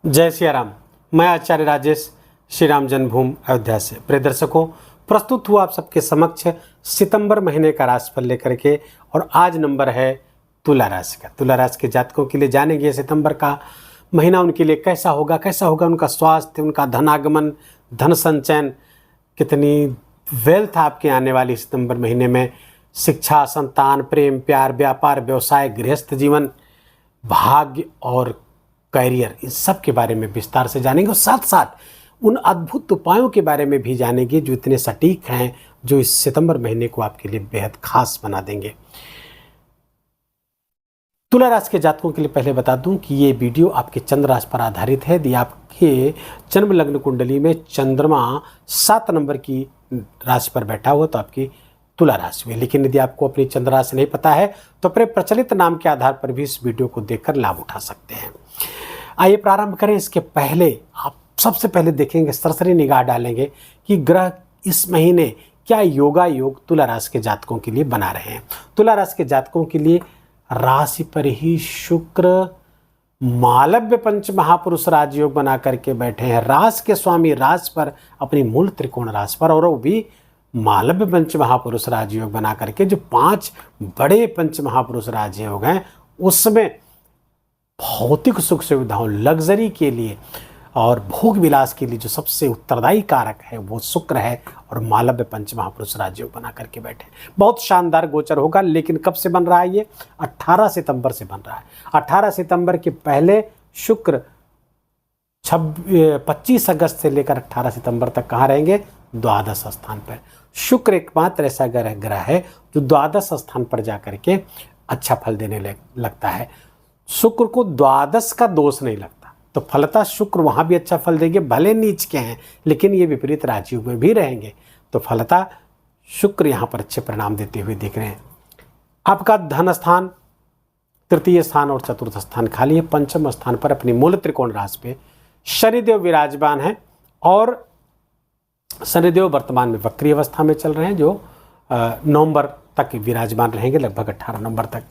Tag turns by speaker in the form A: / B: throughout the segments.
A: जय सिया राम। मैं आचार्य राजेश श्री राम जन्मभूमि अयोध्या से प्रिय दर्शकों प्रस्तुत हुआ आप सबके समक्ष सितंबर महीने का राशिफल लेकर के। और आज नंबर है तुला राशि का। तुला राशि के जातकों के लिए जानेंगे सितंबर का महीना उनके लिए कैसा होगा उनका स्वास्थ्य, उनका धनागमन, धन संचयन, कितनी वेल्थ आपके आने वाली सितंबर महीने में, शिक्षा, संतान, प्रेम, प्यार, व्यापार, व्यवसाय, गृहस्थ जीवन, भाग्य और कैरियर, इन सब के बारे में विस्तार से जानेंगे। और साथ साथ उन अद्भुत उपायों के बारे में भी जानेंगे जो इतने सटीक हैं, जो इस सितंबर महीने को आपके लिए बेहद खास बना देंगे। तुला राशि के जातकों के लिए पहले बता दूं कि ये वीडियो आपके चंद्र राशि पर आधारित है। यदि आपके जन्म लग्न कुंडली में चंद्रमा 7 नंबर की राशि पर बैठा हुआ तो आपकी तुला राशि में। लेकिन यदि आपको अपनी चंद्र राशि नहीं पता है तो अपने प्रचलित नाम के आधार पर भी इस वीडियो को देखकर लाभ उठा सकते हैं। आइए प्रारंभ करें। इसके पहले आप सबसे पहले देखेंगे, सरसरी निगाह डालेंगे कि ग्रह इस महीने क्या योगा योग तुला राशि के जातकों के लिए बना रहे हैं। तुला राशि के जातकों के लिए राशि पर ही शुक्र मालव्य पंच महापुरुष राजयोग बना करके बैठे हैं। राशि के स्वामी राशि पर, अपनी मूल त्रिकोण राशि पर, और वो भी मालव्य पंच महापुरुष राजयोग बना करके, जो 5 बड़े पंच महापुरुष राजयोग हैं उसमें भौतिक सुख सुविधाओं, लग्जरी के लिए और भोग विलास के लिए जो सबसे उत्तरदायी कारक है वो शुक्र है। और मालव्य पंच महापुरुष राजयोग बना करके बैठे, बहुत शानदार गोचर होगा। लेकिन कब से बन रहा है ये? 18 सितंबर से बन रहा है। 18 सितंबर के पहले शुक्र 25 अगस्त से लेकर 18 सितंबर तक कहाँ रहेंगे? द्वादश स्थान पर। शुक्र एकमात्र ऐसा ग्रह है जो द्वादश स्थान पर जाकर के अच्छा फल देने लगता है। शुक्र को द्वादश का दोष नहीं लगता, तो फलतः शुक्र वहां भी अच्छा फल देंगे। भले नीच के हैं लेकिन ये विपरीत राजयोग में भी रहेंगे, तो फलतः शुक्र यहाँ पर अच्छे परिणाम देते हुए दिख रहे हैं। आपका धन स्थान, तृतीय स्थान और चतुर्थ स्थान खाली है। पंचम स्थान पर अपनी मूल त्रिकोण राशि पे शनिदेव विराजमान है। और शनिदेव वर्तमान में वक्री अवस्था में चल रहे हैं, जो नवंबर तक विराजमान रहेंगे, लगभग 18 नवंबर तक।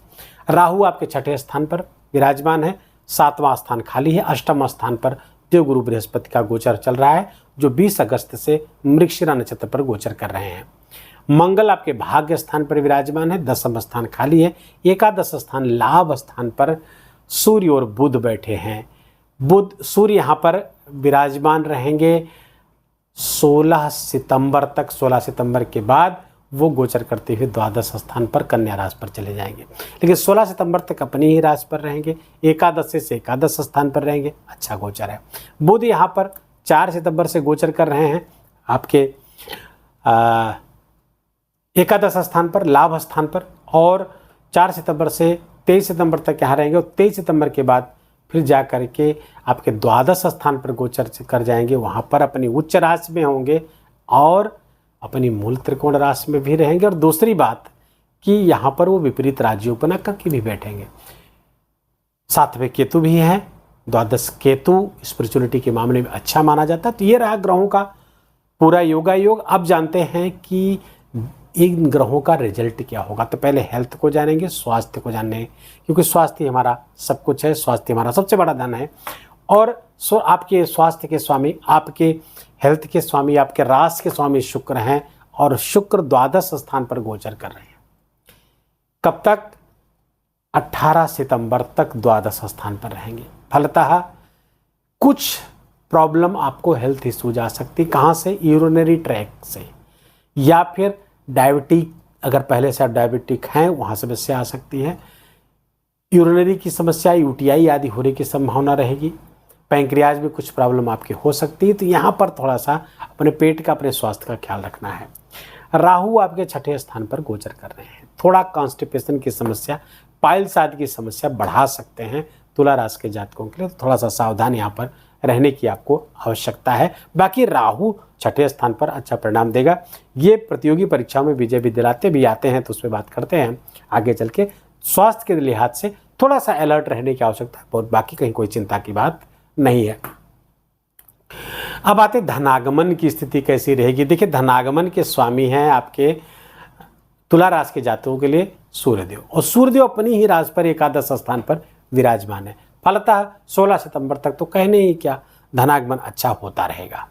A: राहु आपके 6ठे स्थान पर विराजमान है। 7वां स्थान खाली है। 8वां स्थान पर देवगुरु बृहस्पति का गोचर चल रहा है, जो 20 अगस्त से मृगशिरा नक्षत्र पर गोचर कर रहे हैं। मंगल आपके भाग्य स्थान पर विराजमान है। 10वां स्थान खाली है। एकादश स्थान लाभ स्थान पर सूर्य और बुध बैठे हैं। बुध सूर्य यहाँ पर विराजमान रहेंगे 16 सितंबर तक। 16 सितंबर के बाद वो गोचर करते हुए द्वादश स्थान पर कन्या राशि पर चले जाएंगे। लेकिन 16 सितंबर तक अपनी ही राशि पर रहेंगे। एकादश से एकादश स्थान पर रहेंगे, अच्छा गोचर है। बुध यहाँ पर 4 सितंबर से गोचर कर रहे हैं आपके एकादश स्थान पर, लाभ स्थान पर, और 4 सितंबर से 23 सितंबर तक यहाँ रहेंगे। और 23 सितंबर के बाद फिर जा करके आपके द्वादश स्थान पर गोचर कर जाएंगे। वहाँ पर अपनी उच्च राशि में होंगे और अपनी मूल त्रिकोण राशि में भी रहेंगे। और दूसरी बात कि यहाँ पर वो विपरीत राजयोग बना करके भी बैठेंगे। 7वें केतु भी है। द्वादश केतु स्पिरिचुअलिटी के मामले में अच्छा माना जाता है। तो ये रहा ग्रहों का पूरा योगा योग। अब जानते हैं कि इन ग्रहों का रिजल्ट क्या होगा। तो पहले हेल्थ को जानेंगे, स्वास्थ्य को जानेंगे, क्योंकि स्वास्थ्य हमारा सब कुछ है। स्वास्थ्य हमारा सबसे बड़ा धन है। और आपके स्वास्थ्य के स्वामी, आपके हेल्थ के स्वामी, आपके राशि के स्वामी शुक्र हैं। और शुक्र द्वादश स्थान पर गोचर कर रहे हैं। कब तक? 18 सितंबर तक द्वादश स्थान पर रहेंगे। फलतः कुछ प्रॉब्लम आपको हेल्थ इश्यूज आ सकती। कहाँ से? यूरिनरी ट्रैक से, या फिर डायबिटिक, अगर पहले से आप डायबिटिक हैं वहाँ समस्या आ सकती है। यूरिनरी की समस्या, यूटीआई आदि होने की संभावना रहेगी। पैंक्रियाज में कुछ प्रॉब्लम आपके हो सकती है। तो यहाँ पर थोड़ा सा अपने पेट का, अपने स्वास्थ्य का ख्याल रखना है। राहु आपके 6ठे स्थान पर गोचर कर रहे हैं। थोड़ा कॉन्स्टिपेशन की समस्या, पाइल्स आदि की समस्या बढ़ा सकते हैं तुला राशि के जातकों के लिए। तो थोड़ा सा सावधान यहाँ पर रहने की आपको आवश्यकता है। बाकी राहु 6ठे स्थान पर अच्छा परिणाम देगा। ये प्रतियोगी परीक्षाओं में विजय भी दिलाते भी आते हैं, तो उस पर बात करते हैं आगे चल के। स्वास्थ्य के लिहाज से थोड़ा सा अलर्ट रहने की आवश्यकता है, और बाकी कहीं कोई चिंता की बात नहीं है। अब आते धनागमन की स्थिति कैसी रहेगी। देखिए, धनागमन के स्वामी हैं आपके तुला राशि के जातकों के लिए सूर्यदेव। और सूर्यदेव अपनी ही राशि पर एकादश स्थान पर विराजमान है। फलतः 16 सितंबर तक तो कहने ही क्या, धनागमन अच्छा होता रहेगा,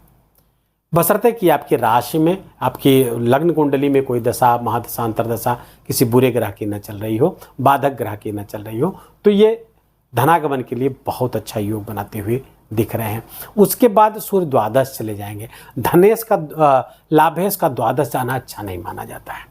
A: बशर्ते कि आपकी राशि में, आपकी लग्न कुंडली में कोई दशा, महादशा, अंतरदशा किसी बुरे ग्रह की न चल रही हो, बाधक ग्रह की न चल रही हो, तो ये धनागमन के लिए बहुत अच्छा योग बनाते हुए दिख रहे हैं। उसके बाद सूर्य द्वादश चले जाएंगे। धनेश का लाभेश का द्वादश जाना अच्छा नहीं माना जाता है,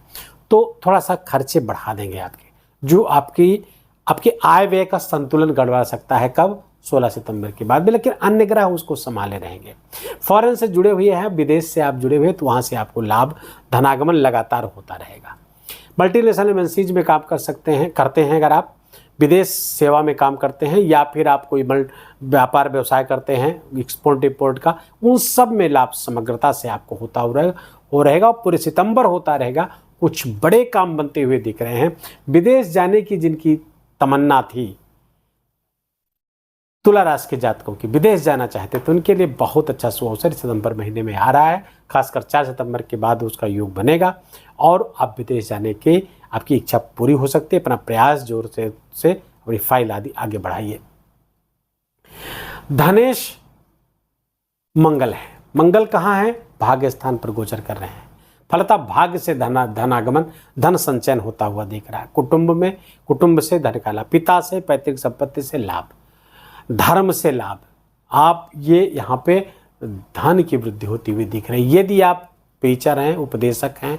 A: तो थोड़ा सा खर्चे बढ़ा देंगे आपके, जो आपकी आय व्यय का संतुलन गड़बड़ा सकता है। कब? 16 सितंबर के बाद भी, लेकिन अन्य ग्रह उसको संभाले रहेंगे। फॉरेन से जुड़े हुए हैं, विदेश से आप जुड़े हुए, तो वहाँ से आपको लाभ, धनागमन लगातार होता रहेगा। मल्टीनेशनल एमएनसीज में काम करते हैं अगर आप विदेश सेवा में काम करते हैं, या फिर आप कोई व्यापार व्यवसाय करते हैं एक्सपोर्ट इंपोर्ट का, उन सब में लाभ समग्रता से आपको हो रहेगा। पूरे सितंबर होता रहेगा। कुछ बड़े काम बनते हुए दिख रहे हैं। विदेश जाने की जिनकी तमन्ना थी, तुला राशि के जातकों की, विदेश जाना चाहते तो उनके लिए बहुत अच्छा सुअवसर सितंबर महीने में आ रहा है। खासकर 4 सितंबर के बाद उसका योग बनेगा और आप विदेश जाने के आपकी इच्छा पूरी हो सकती है। अपना प्रयास जोर से अपनी फाइल आदि आगे बढ़ाइए। धनेश मंगल है। मंगल कहाँ है? भाग्य स्थान पर गोचर कर रहे हैं। फलतः भाग्य से धनागमन, धन संचयन होता हुआ दिख रहा है। कुटुंब से धन का लाभ, पिता से, पैतृक संपत्ति से लाभ, धर्म से लाभ, आप ये यहाँ पे धन की वृद्धि होती हुई दिख रही है। यदि आप टीचर हैं, उपदेशक हैं,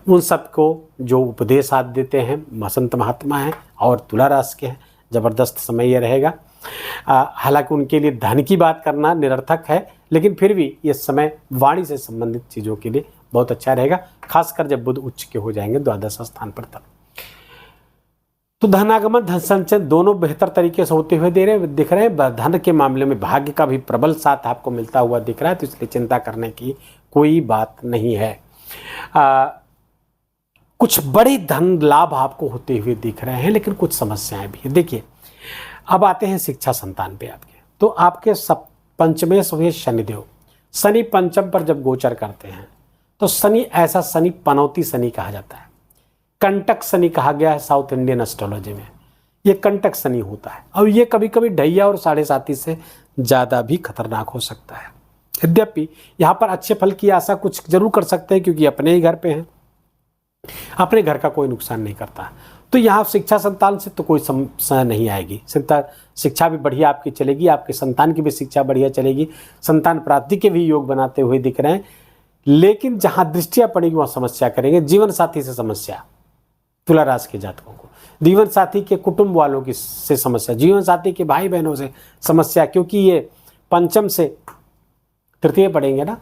A: उन सबको जो उपदेश आदि देते हैं संत महात्मा हैं और तुला राशि के हैं, ज़बरदस्त समय ये रहेगा। हालांकि उनके लिए धन की बात करना निरर्थक है, लेकिन फिर भी ये समय वाणी से संबंधित चीज़ों के लिए बहुत अच्छा रहेगा, खासकर जब बुध उच्च के हो जाएंगे द्वादश स्थान पर तब। तो धनागमन, धन संचयन दोनों बेहतर तरीके से होते हुए दिख रहे हैं। धन के मामले में भाग्य का भी प्रबल साथ आपको मिलता हुआ दिख रहा है, तो इसलिए चिंता करने की कोई बात नहीं है। कुछ बड़े धन लाभ आपको होते हुए दिख रहे हैं, लेकिन कुछ समस्याएं भी है। देखिए, अब आते हैं शिक्षा संतान पे आपके। तो आपके पंचमेश हुए शनिदेव, शनि पंचम पर जब गोचर करते हैं तो शनि ऐसा शनि पनौती शनि कहा जाता है, कंटक शनि कहा गया है साउथ इंडियन एस्ट्रोलॉजी में। ये कंटक शनि होता है और ये कभी कभी ढैया और 7.5 से ज़्यादा भी खतरनाक हो सकता है। यद्यपि यहाँ पर अच्छे फल की आशा कुछ जरूर कर सकते हैं, क्योंकि अपने ही घर पे हैं, अपने घर का कोई नुकसान नहीं करता। तो यहाँ शिक्षा संतान से तो कोई समस्या नहीं आएगी। शिक्षा भी बढ़िया आपकी चलेगी, आपके संतान की भी शिक्षा बढ़िया चलेगी, संतान प्राप्ति के भी योग बनाते हुए दिख रहे हैं। लेकिन जहाँ दृष्टियाँ पड़ेगी वहाँ समस्या करेंगे। जीवन साथी से समस्या, तुला राशि के जातकों को जीवन साथी के कुटुंब वालों की से समस्या, जीवन साथी के भाई बहनों से समस्या, क्योंकि ये पंचम से तृतीय पड़ेंगे ना,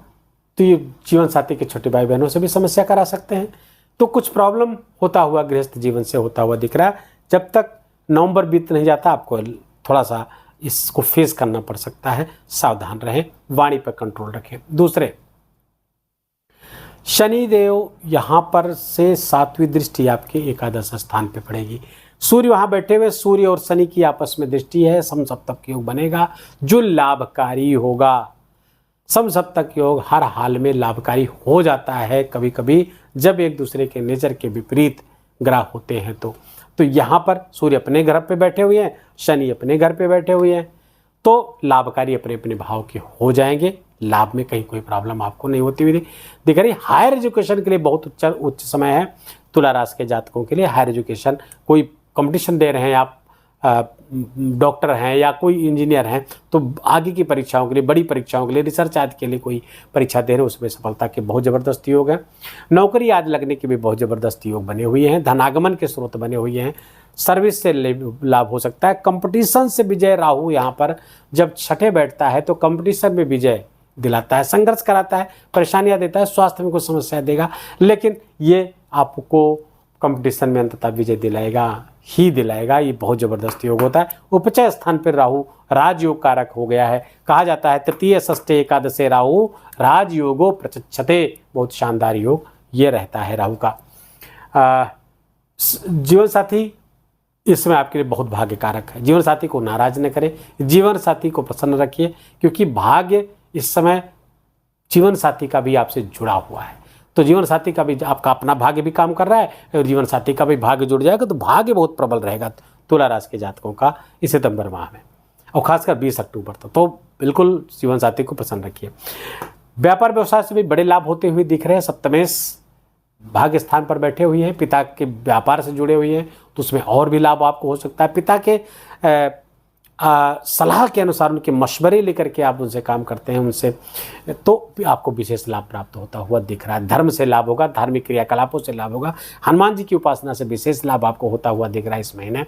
A: तो ये जीवन साथी के छोटे भाई बहनों से भी समस्या करा सकते हैं। तो कुछ प्रॉब्लम होता हुआ गृहस्थ जीवन से होता हुआ दिख रहा है। जब तक नवंबर बीत नहीं जाता आपको थोड़ा सा इसको फेस करना पड़ सकता है। सावधान रहें, वाणी पर कंट्रोल रखें। दूसरे, शनिदेव यहाँ पर से 7वीं दृष्टि आपके एकादश स्थान पे पड़ेगी। सूर्य वहाँ बैठे हुए, सूर्य और शनि की आपस में दृष्टि है, समसप्तक योग बनेगा जो लाभकारी होगा। समसप्तक योग हर हाल में लाभकारी हो जाता है, कभी कभी जब एक दूसरे के नेचर के विपरीत ग्रह होते हैं तो यहाँ पर सूर्य अपने घर पे बैठे हुए हैं, शनि अपने घर पे बैठे हुए हैं, तो लाभकारी अपने अपने भाव के हो जाएंगे। लाभ में कहीं कोई प्रॉब्लम आपको नहीं होती हुई दिख रही। हायर एजुकेशन के लिए बहुत उच्च समय है तुला राशि के जातकों के लिए। हायर एजुकेशन, कोई कंपटीशन दे रहे हैं आप, डॉक्टर हैं या कोई इंजीनियर हैं, तो आगे की परीक्षाओं के लिए, बड़ी परीक्षाओं के लिए, रिसर्च आदि के लिए कोई परीक्षा दे रहे हैं, उसमें सफलता के बहुत ज़बरदस्त योग है। नौकरी आदि लगने के भी बहुत ज़बरदस्त योग बने हुए हैं। धनागमन के स्रोत बने हुए हैं। सर्विस से लाभ हो सकता है। कंपटीशन से विजय, राहु यहाँ पर जब छठे बैठता है तो कंपटीशन में विजय दिलाता है, संघर्ष कराता है, परेशानियां देता है, स्वास्थ्य में कुछ समस्या देगा, लेकिन ये आपको कंपटीशन में अंततः विजय दिलाएगा ही दिलाएगा। ये बहुत ज़बरदस्त योग होता है। उपचय स्थान पर राहु राजयोग कारक हो गया है। कहा जाता है तृतीय षष्ठे एकादशे राहु राजयोगो प्रचक्षते, बहुत शानदार योग ये रहता है राहु का। जीवन साथी इसमें आपके लिए बहुत भाग्य कारक है। जीवन साथी को नाराज न करें, जीवन साथी को प्रसन्न रखिए, क्योंकि भाग्य इस समय जीवन साथी का भी आपसे जुड़ा हुआ है। तो जीवन साथी का भी, आपका अपना भाग्य भी काम कर रहा है और जीवन साथी का भी भाग्य जुड़ जाएगा, तो भाग्य बहुत प्रबल रहेगा तुला राशि के जातकों का इस सितंबर माह में। और खासकर 20 अक्टूबर तक तो बिल्कुल जीवन साथी को प्रसन्न रखिए। व्यापार व्यवसाय से भी बड़े लाभ होते हुए दिख रहे हैं। सप्तमेश भाग्य स्थान पर बैठे हुए हैं, पिता के व्यापार से जुड़े हुए हैं तो उसमें और भी लाभ आपको हो सकता है। पिता के सलाह के अनुसार, उनके मशवरे लेकर के आप उनसे काम करते हैं, उनसे तो आपको विशेष लाभ प्राप्त होता हुआ दिख रहा है। धर्म से लाभ होगा, धार्मिक क्रियाकलापों से लाभ होगा, हनुमान जी की उपासना से विशेष लाभ आपको होता हुआ दिख रहा है इस महीने।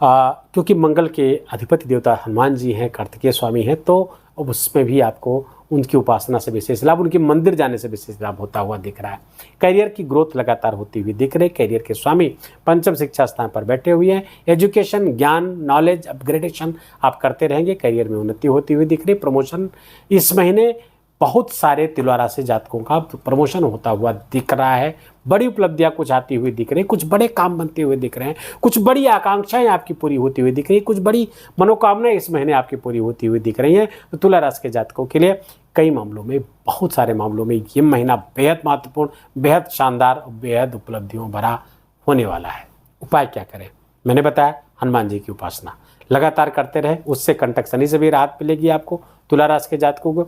A: क्योंकि मंगल के अधिपति देवता हनुमान जी हैं, कार्तिकेय स्वामी हैं, तो उसमें भी आपको उनकी उपासना से विशेष लाभ, उनके मंदिर जाने से विशेष लाभ होता हुआ दिख रहा है। करियर की ग्रोथ लगातार होती हुई दिख रही है। करियर के स्वामी पंचम शिक्षा स्थान पर बैठे हुए हैं। एजुकेशन, ज्ञान, नॉलेज अपग्रेडेशन आप करते रहेंगे, करियर में उन्नति होती हुई दिख रही। प्रमोशन इस महीने बहुत सारे तुला राशि जातकों का प्रमोशन होता हुआ दिख रहा है। बड़ी उपलब्धियां कुछ आती हुई दिख रही, कुछ बड़े काम बनते हुए दिख रहे हैं, कुछ बड़ी आकांक्षाएं आपकी पूरी होती हुई दिख रही, कुछ बड़ी मनोकामनाएं इस महीने आपकी पूरी होती हुई दिख रही हैं। तो तुला राशि के जातकों के लिए कई मामलों में, बहुत सारे मामलों में ये महीना बेहद महत्वपूर्ण, बेहद शानदार और बेहद उपलब्धियों भरा होने वाला है। उपाय क्या करें? मैंने बताया, हनुमान जी की उपासना लगातार करते रहे, उससे कंटक शनि से भी राहत मिलेगी आपको। तुला राशि के जातकों को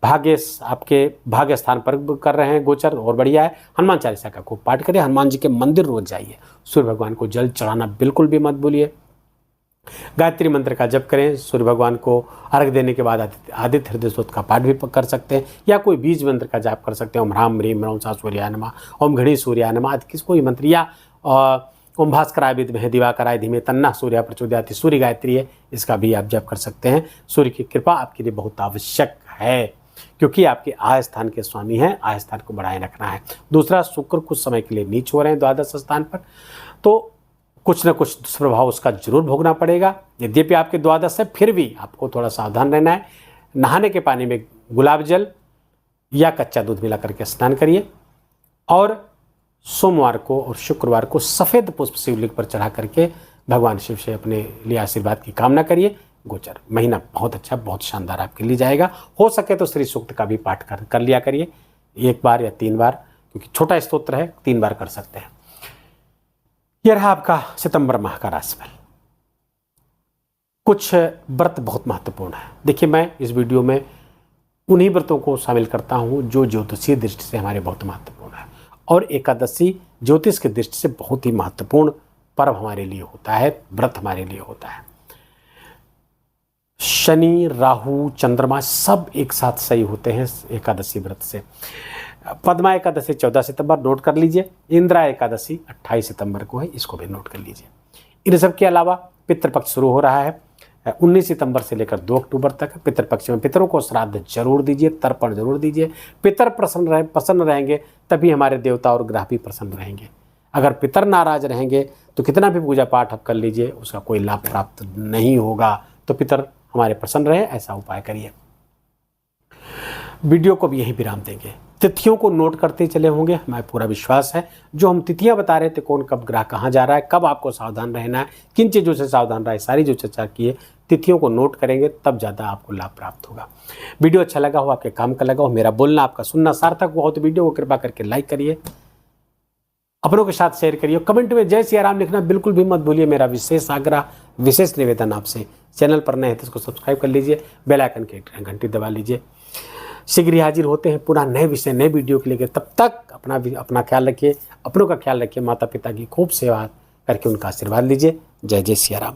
A: भाग्य आपके भाग्य स्थान पर कर रहे हैं गोचर, और बढ़िया है। हनुमान चालीसा का खूब पाठ करिए, हनुमान जी के मंदिर रोज जाइए, सूर्य भगवान को जल चढ़ाना बिल्कुल भी मत भूलिए। गायत्री मंत्र का जप करें, सूर्य भगवान को अर्घ देने के बाद आदित्य हृदय स्तोत्र का पाठ भी कर सकते हैं, या कोई बीज मंत्र का जाप कर सकते हैं। ओम ह्राम ह्रीम ह्रौं सा सूर्याय नमः, ओम घड़ी सूर्याय नमः, किस कोई मंत्र, या ओम भास्कराय विद्महे दिवाकराय धीमे तन्नः सूर्य प्रचोदयात्, सूर्य गायत्री है, इसका भी आप जप कर सकते हैं। सूर्य की कृपा आपके लिए बहुत आवश्यक है, क्योंकि आपके आय स्थान के स्वामी हैं, आय स्थान को बढ़ाए रखना है। दूसरा, शुक्र कुछ समय के लिए नीच हो रहे हैं द्वादश स्थान पर, तो कुछ न कुछ दुष्प्रभाव उसका जरूर भोगना पड़ेगा। यद्यपि आपके द्वादश है, फिर भी आपको थोड़ा सावधान रहना है। नहाने के पानी में गुलाब जल या कच्चा दूध मिला करके स्नान करिए, और सोमवार को और शुक्रवार को सफ़ेद पुष्प शिवलिंग पर चढ़ा करके भगवान शिव से अपने लिए आशीर्वाद की कामना करिए। गोचर महीना बहुत अच्छा, बहुत शानदार आपके लिए जाएगा। हो सके तो श्री सूक्त का भी पाठ कर लिया करिए, 1 बार या 3 बार, क्योंकि छोटा स्तोत्र है, 3 बार कर सकते हैं। यह रहा आपका सितंबर माह का राशिफल। कुछ व्रत बहुत महत्वपूर्ण है। देखिए, मैं इस वीडियो में उन्हीं व्रतों को शामिल करता हूं जो ज्योतिषीय दृष्टि से हमारे बहुत महत्वपूर्ण है, और एकादशी ज्योतिष की दृष्टि से बहुत ही महत्वपूर्ण पर्व हमारे लिए होता है, व्रत हमारे लिए होता है। शनि, राहु, चंद्रमा सब एक साथ सही होते हैं एकादशी व्रत से। पद्मा एकादशी 14 सितंबर नोट कर लीजिए। इंदिरा एकादशी 28 सितंबर को है, इसको भी नोट कर लीजिए। इन सब के अलावा पितृपक्ष शुरू हो रहा है 19 सितंबर से लेकर 2 अक्टूबर तक। पितृपक्ष में पितरों को श्राद्ध जरूर दीजिए, तर्पण जरूर दीजिए। पितर प्रसन्न रहेंगे तभी हमारे देवता और ग्रह भी प्रसन्न रहेंगे। अगर पितर नाराज रहेंगे तो कितना भी पूजा पाठ आप कर लीजिए, उसका कोई लाभ प्राप्त नहीं होगा। तो पितर हमारे प्रसन्न रहे, ऐसा उपाय करिए। वीडियो को भी यहीं विराम देंगे। तिथियों को नोट करते चले होंगे, हमें पूरा विश्वास है। जो हम तिथियां बता रहे थे, कौन कब ग्रह कहाँ जा रहा है, कब आपको सावधान रहना है, किन चीज़ों से सावधान रहे, सारी जो चर्चा की है, तिथियों को नोट करेंगे तब ज़्यादा आपको लाभ प्राप्त होगा। वीडियो अच्छा लगा हो, आपके काम का लगा हो, मेरा बोलना आपका सुनना सार्थक हुआ हो, तो वीडियो को कृपा करके लाइक करिए, अपनों के साथ शेयर करिए। कमेंट में जय सिया राम लिखना बिल्कुल भी मत भूलिए। मेरा विशेष आग्रह, विशेष निवेदन आपसे, चैनल पर नए हैं तो इसको सब्सक्राइब कर लीजिए, बेल आइकन की घंटी दबा लीजिए। शीघ्र ही हाजिर होते हैं पुनः नए विषय, नए वीडियो के लिए। तब तक अपना ख्याल रखिए, अपनों का ख्याल रखिए, माता पिता की खूब सेवा करके उनका आशीर्वाद लीजिए। जय जय सिया राम।